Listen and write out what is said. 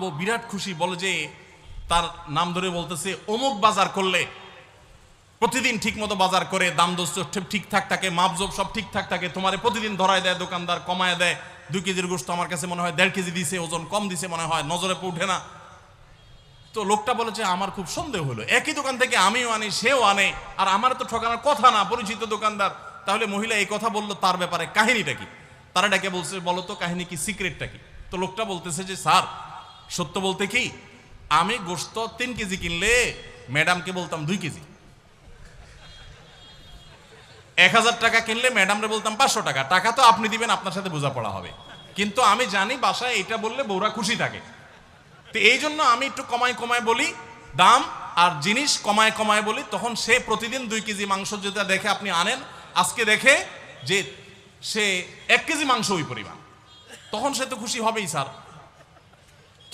বউ বিরাট খুশি, বলে যে তার নাম ধরে বলতেছে অমুক বাজার করলে প্রতিদিন ঠিক মতো বাজার করে, দাম দোস্ত ঠিকঠাক থাকে, মাপজোপ সব ঠিকঠাক থাকে, তোমারে প্রতিদিন ধরায় দেয় দোকানদার, কমায় দেয়। 2 কেজির গোশত আমার কাছে মনে হয় 1.5 কেজি দিছে, ওজন কম দিছে মনে হয়, নজরে উঠে না। তো লোকটা বলেছে আমার খুব সন্দেহ হলো, একই দোকান থেকে আমিও আনি সেও আনে, আর আমার তো ঠকানোর কথা না, পরিচিত দোকানদার। তাহলে মহিলা এই কথা বললো, তার ব্যাপারে কাহিনীটা কি? তারা ডেকে বলছে বলো তো কাহিনী কি, সিক্রেটটা কি? তো লোকটা বলতেছে যে স্যার সত্য বলতে কি, আমি গোশত 3 কেজি কিনলে ম্যাডামকে বলতাম 2 কেজি, 1000 টাকা কিনলে ম্যাডামরে বলতাম 500 টাকা, টাকা তো আপনি দিবেন, আপনার সাথে বোঝাপড়া হবে, কিন্তু আমি জানি বাসায় এটা বললে বউরা খুশি থাকে, তো এই জন্য আমি একটু কমায় কমায় বলি দাম, আর জিনিস কমায় কমায় বলি। তখন সে প্রতিদিন 2 কেজি মাংস যেটা দেখে আপনি আনেন, আজকে দেখে যে সে 1 কেজি মাংস ওই পরিমাণ, তখন সে তো খুশি হবেই স্যার।